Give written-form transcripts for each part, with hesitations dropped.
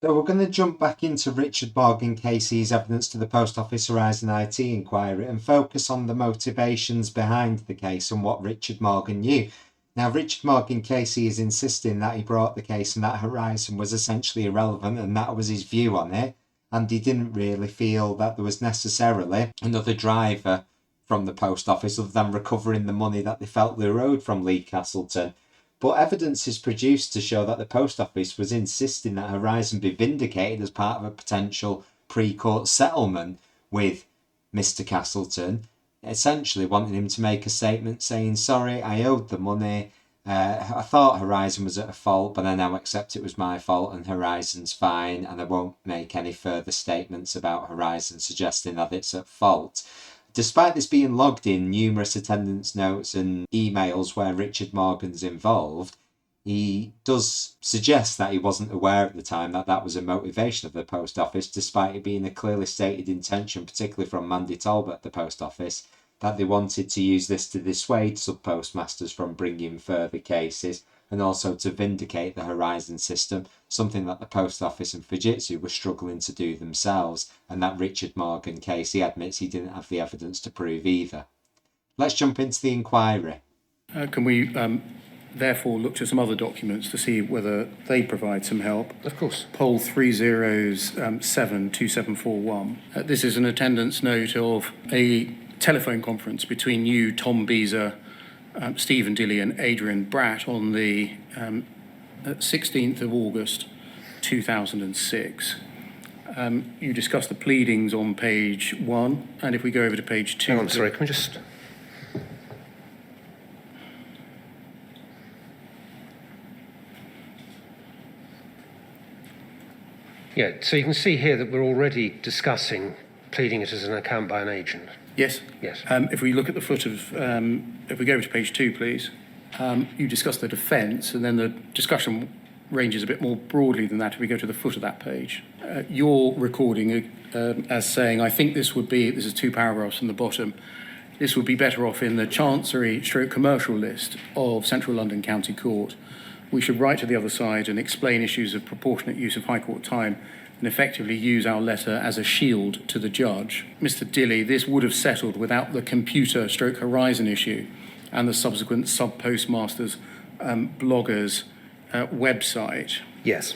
So we're going to jump back into Richard Morgan Casey's evidence to the Post Office Horizon IT inquiry and focus on the motivations behind the case and what Richard Morgan knew. Now, Richard Morgan Casey is insisting that he brought the case and that Horizon was essentially irrelevant and that was his view on it. And he didn't really feel that there was necessarily another driver from the Post Office other than recovering the money that they felt they owed from Lee Castleton. But evidence is produced to show that the Post Office was insisting that Horizon be vindicated as part of a potential pre-court settlement with Mr. Castleton, essentially wanting him to make a statement saying, sorry, I owed the money, I thought Horizon was at a fault, but I now accept it was my fault and Horizon's fine, and I won't make any further statements about Horizon suggesting that it's at fault. Despite this being logged in numerous attendance notes and emails where Richard Morgan's involved, he does suggest that he wasn't aware at the time that that was a motivation of the Post Office, despite it being a clearly stated intention, particularly from Mandy Talbot at the Post Office, that they wanted to use this to dissuade subpostmasters from bringing further cases and also to vindicate the Horizon system, something that the Post Office and Fujitsu were struggling to do themselves, and that Richard Morgan Casey admits he didn't have the evidence to prove either. Let's jump into the inquiry. Can we therefore look to some other documents to see whether they provide some help? Of course. Poll 3072741. This is an attendance note of a telephone conference between you, Tom Beezer, Stephen Dilley and Adrian Bratt on the 16th of August 2006. You discussed the pleadings on page 1, and if we go over to page 2... Hang on, sorry, can we just... Yeah, so you can see here that we're already discussing pleading it as an account by an agent. Yes? Yes. If we look at the foot of... if we go over to page 2, please. You discussed the defence, and then the discussion ranges a bit more broadly than that if we go to the foot of that page. You're recording as saying, I think this would be... This is 2 paragraphs from the bottom. This would be better off in the Chancery/commercial list of Central London County Court. We should write to the other side and explain issues of proportionate use of High Court time and effectively use our letter as a shield to the judge. Mr. Dilley, this would have settled without the computer/Horizon issue and the subsequent subpostmasters bloggers website. Yes.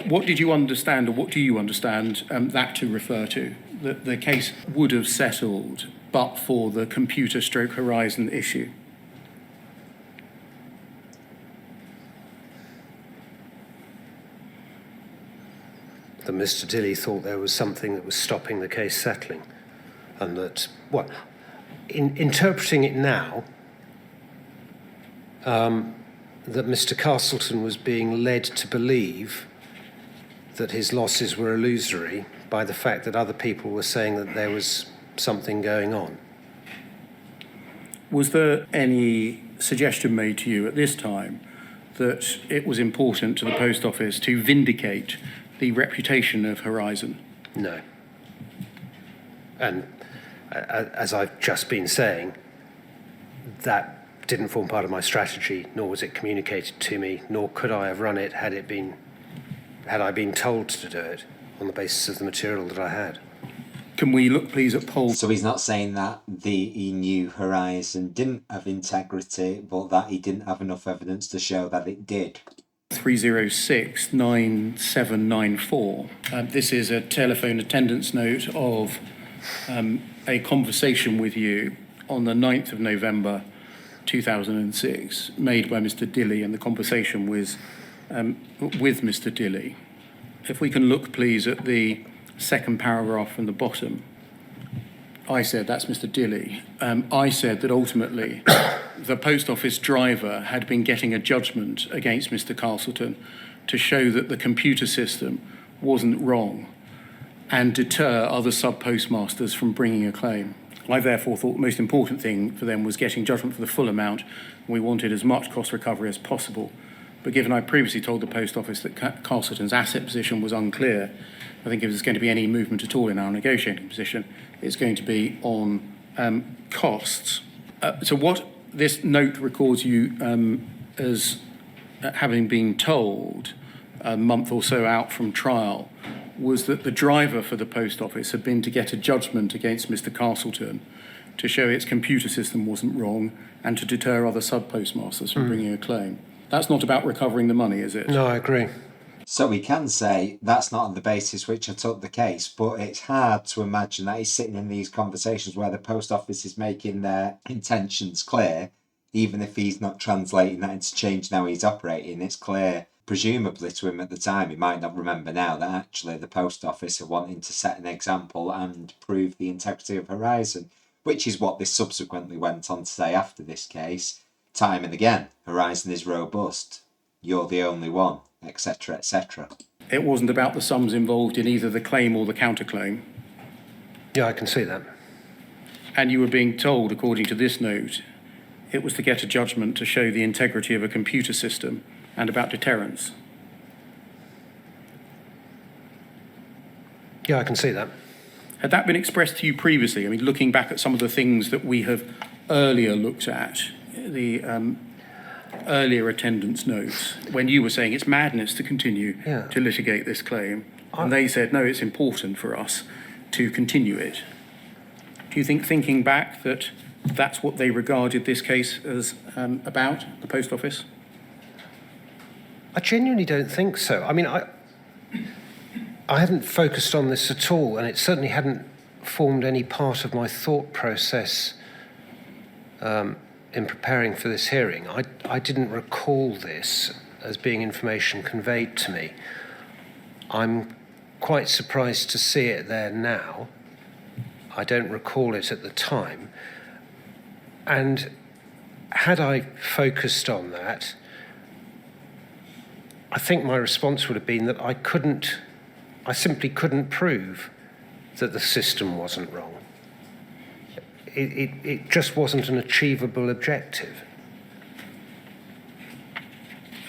What did you understand, or what do you understand that to refer to? That the case would have settled but for the computer/Horizon issue? That Mr. Dilley thought there was something that was stopping the case settling, and that, well, in interpreting it now, that Mr. Castleton was being led to believe that his losses were illusory by the fact that other people were saying that there was something going on. Was there any suggestion made to you at this time that it was important to the Post Office to vindicate the reputation of Horizon? No. And as I've just been saying, that didn't form part of my strategy, nor was it communicated to me, nor could I have run it had I been told to do it on the basis of the material that I had. Can we look, please, at poll... So he's not saying that he knew Horizon didn't have integrity, but that he didn't have enough evidence to show that it did. 3069794. This is a telephone attendance note of a conversation with you on the 9th of November 2006, made by Mr. Dilley, and the conversation was with Mr. Dilley. If we can look, please, at the second paragraph from the bottom. I said, that's Mr. Dilley. I said that ultimately the Post Office driver had been getting a judgment against Mr. Castleton to show that the computer system wasn't wrong and deter other sub-postmasters from bringing a claim. I therefore thought the most important thing for them was getting judgment for the full amount, and we wanted as much cost recovery as possible. But given I previously told the Post Office that Castleton's asset position was unclear, I think if there's going to be any movement at all in our negotiating position, it's going to be on costs. So what this note records you as having been told a month or so out from trial, was that the driver for the post office had been to get a judgment against Mr. Castleton to show its computer system wasn't wrong and to deter other sub-postmasters from bringing a claim. That's not about recovering the money, is it? No, I agree. So we can say that's not on the basis which I took the case, but it's hard to imagine that he's sitting in these conversations where the post office is making their intentions clear, even if he's not translating that into change now he's operating. It's clear, presumably to him at the time, he might not remember now, that actually the post office are wanting to set an example and prove the integrity of Horizon, which is what this subsequently went on to say after this case, time and again. Horizon is robust. You're the only one, etc., etc. It wasn't about the sums involved in either the claim or the counterclaim. Yeah, I can see that. And you were being told, according to this note, it was to get a judgment to show the integrity of a computer system and about deterrence. Yeah, I can see that. Had that been expressed to you previously? I mean, looking back at some of the things that we have earlier looked at, the earlier attendance notes, when you were saying it's madness to continue to litigate this claim, and they said, no, it's important for us to continue it. Do you think, thinking back, that that's what they regarded this case as about, the post office? I genuinely don't think so. I mean, I hadn't focused on this at all, and it certainly hadn't formed any part of my thought process in preparing for this hearing. I didn't recall this as being information conveyed to me. I'm quite surprised to see it there now. I don't recall it at the time. And had I focused on that, I think my response would have been that I simply couldn't prove that the system wasn't wrong. It just wasn't an achievable objective.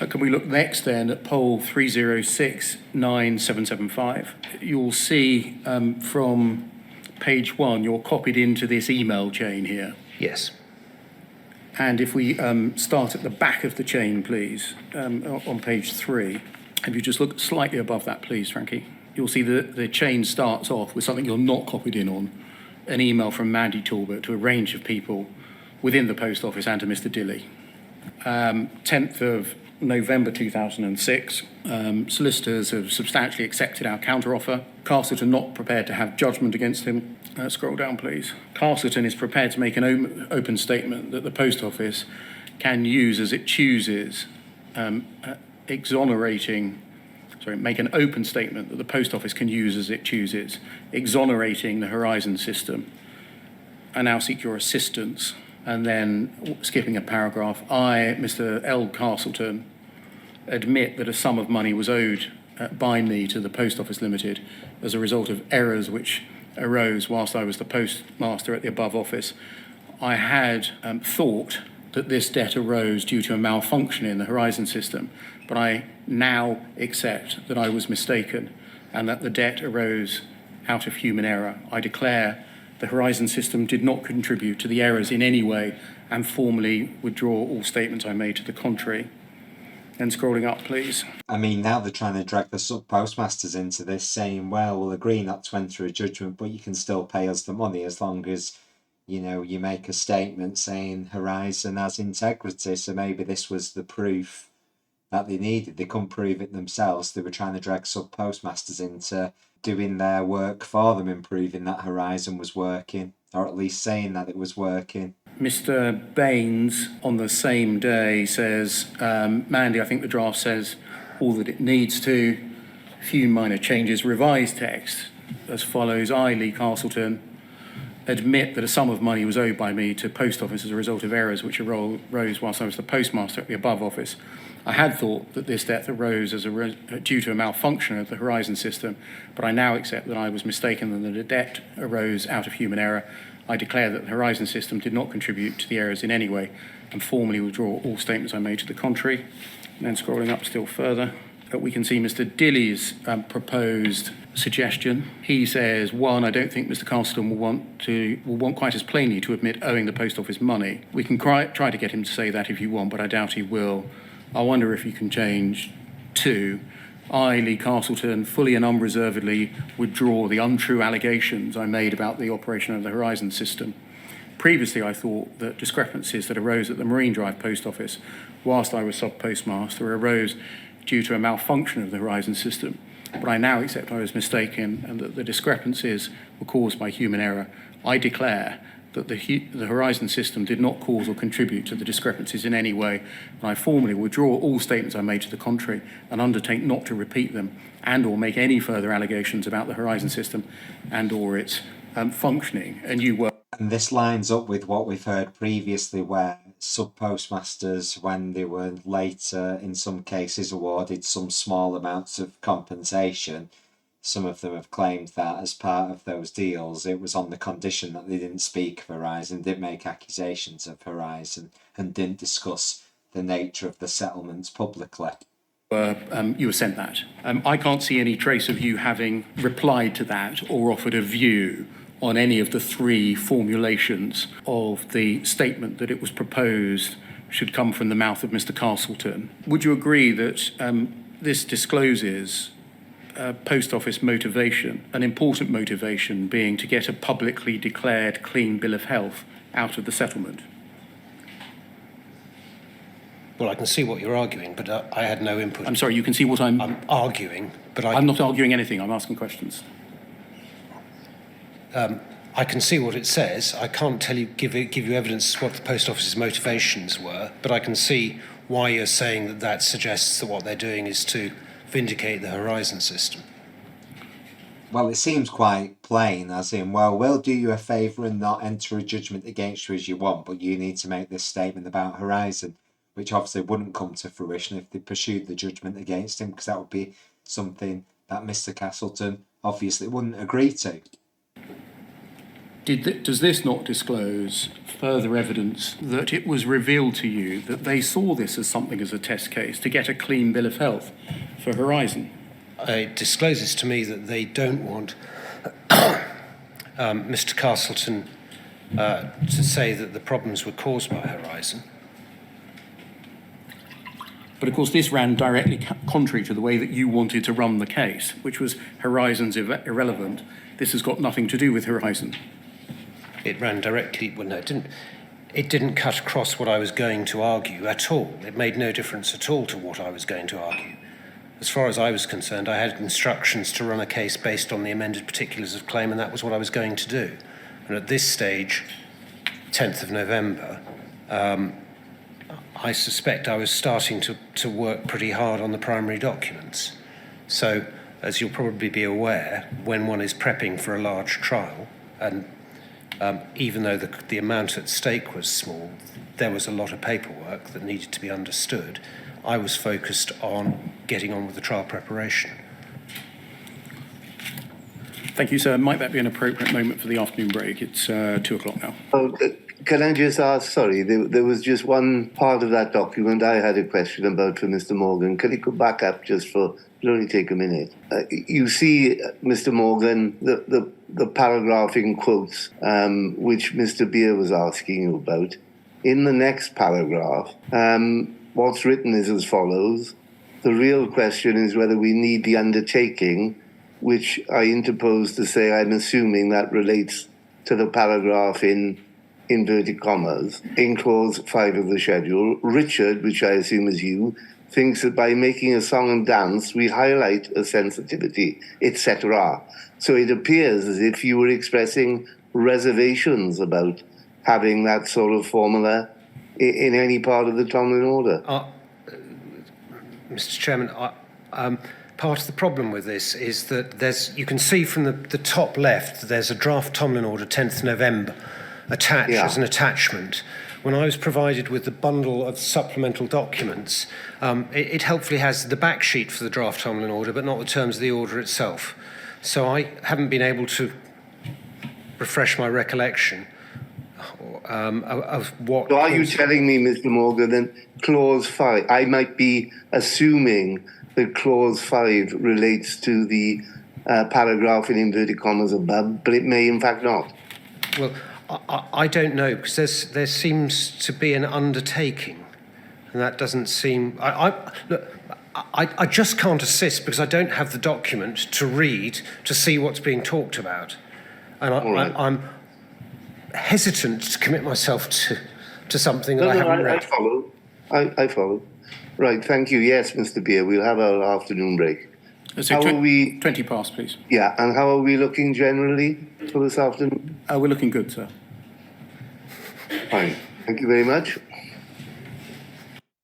Can we look next then at poll 3069775? You'll see from page 1, you're copied into this email chain here. Yes. And if we start at the back of the chain, please, on page 3, if you just look slightly above that, please, Frankie, you'll see that the chain starts off with something you're not copied in on, an email from Mandy Talbot to a range of people within the post office and to Mr. Dilly. 10th of November 2006, solicitors have substantially accepted our counteroffer. Castleton not prepared to have judgment against him. Scroll down, please. Castleton is prepared to make an open statement that the post office can use as it chooses, make an open statement that the post office can use as it chooses, exonerating the Horizon system. I now seek your assistance. And then, skipping a paragraph, I, Mr. L. Castleton, admit that a sum of money was owed by me to the Post Office Limited as a result of errors which arose whilst I was the postmaster at the above office. I had thought that this debt arose due to a malfunction in the Horizon system, but I now accept that I was mistaken and that the debt arose out of human error. I declare the Horizon system did not contribute to the errors in any way and formally withdraw all statements I made to the contrary. And scrolling up, please. I mean, now they're trying to drag the sub-postmasters into this, saying, well, we'll agree not to enter a judgment, but you can still pay us the money as long as, you know, you make a statement saying Horizon has integrity. So maybe this was the proof that they needed. They couldn't prove it themselves. They were trying to drag sub-postmasters into doing their work for them, improving that Horizon was working, or at least saying that it was working. Mr. Baines, on the same day, says, Mandy, I think the draft says all that it needs to. Few minor changes. Revised text as follows. I, Lee Castleton, admit that a sum of money was owed by me to Post Office as a result of errors which arose whilst I was the postmaster at the above office. I had thought that this debt arose as due to a malfunction of the Horizon system, but I now accept that I was mistaken and that the debt arose out of human error. I declare that the Horizon system did not contribute to the errors in any way and formally withdraw all statements I made to the contrary. And then scrolling up still further, we can see Mr. Dilly's proposed suggestion. He says, 1, I don't think Mr. Castleton will want quite as plainly to admit owing the Post Office money. We can try to get him to say that if you want, but I doubt he will. I wonder if you can change 2, I, Lee Castleton, fully and unreservedly withdraw the untrue allegations I made about the operation of the Horizon system. Previously, I thought that discrepancies that arose at the Marine Drive Post Office whilst I was sub-postmaster arose due to a malfunction of the Horizon system, but I now accept I was mistaken and that the discrepancies were caused by human error. I declare that the Horizon system did not cause or contribute to the discrepancies in any way, and I formally withdraw all statements I made to the contrary and undertake not to repeat them and or make any further allegations about the Horizon system and or its functioning. And you were. And this lines up with what we've heard previously, where sub-postmasters, when they were later in some cases awarded some small amounts of compensation, some of them have claimed that as part of those deals it was on the condition that they didn't speak of Horizon, didn't make accusations of Horizon, and didn't discuss the nature of the settlements publicly. You were sent that. I can't see any trace of you having replied to that or offered a view on any of the three formulations of the statement that it was proposed should come from the mouth of Mr. Castleton. Would you agree that this discloses post office motivation, an important motivation being to get a publicly declared clean bill of health out of the settlement? Well, I can see what you're arguing, but I had no input. I'm sorry, you can see what I'm arguing, but I'm not arguing anything, I'm asking questions. I can see what it says. I can't give you evidence what the post office's motivations were, but I can see why you're saying that suggests that what they're doing is to vindicate the Horizon system. Well, it seems quite plain, as in, well, we'll do you a favour and not enter a judgment against you as you want, but you need to make this statement about Horizon, which obviously wouldn't come to fruition if they pursued the judgment against him, because that would be something that Mr. Castleton obviously wouldn't agree to. Does this not disclose further evidence that it was revealed to you that they saw this as something as a test case to get a clean bill of health for Horizon? It discloses to me that they don't want Mr. Castleton to say that the problems were caused by Horizon. But of course this ran directly contrary to the way that you wanted to run the case, which was Horizon's irrelevant. This has got nothing to do with Horizon. It ran directly, well, no, it didn't cut across what I was going to argue at all. It made no difference at all to what I was going to argue. As far as I was concerned, I had instructions to run a case based on the amended particulars of claim, and that was what I was going to do. And at this stage, 10th of November, I suspect I was starting to work pretty hard on the primary documents. So, as you'll probably be aware, when one is prepping for a large trial, and even though the amount at stake was small, there was a lot of paperwork that needed to be understood. I was focused on getting on with the trial preparation. Thank you, sir. Might that be an appropriate moment for the afternoon break? It's 2:00 now. Oh, can I just ask, sorry, there was just one part of that document I had a question about for Mr. Morgan. Can you go back up just for, it'll only take a minute. You see, Mr. Morgan, the paragraph in quotes, which Mr. Beer was asking you about. In the next paragraph, what's written is as follows. The real question is whether we need the undertaking, which I interpose to say I'm assuming that relates to the paragraph in inverted commas, in clause 5 of the schedule. Richard, which I assume is you, thinks that by making a song and dance, we highlight a sensitivity, etc. So it appears as if you were expressing reservations about having that sort of formula in any part of the Tomlin order. Mr. Chairman, part of the problem with this is that you can see from the top left, there's a draft Tomlin order, 10th November, attached as an attachment. When I was provided with the bundle of supplemental documents, it helpfully has the back sheet for the draft Tomlin order, but not the terms of the order itself. So I haven't been able to refresh my recollection of what... So are you telling me, Mr. Morgan, that clause 5, I might be assuming that clause 5 relates to the paragraph in inverted commas above, but it may in fact not? Well, I don't know, because there seems to be an undertaking, and that doesn't seem... Look, I just can't assist because I don't have the document to read to see what's being talked about. And I'm hesitant to commit myself to something that I haven't read. I follow. I follow. Right, thank you. Yes, Mr. Beer, we'll have our afternoon break. So How are we? 20 past, please. Yeah, and how are we looking generally for this afternoon? We're looking good, sir. Fine. Thank you very much.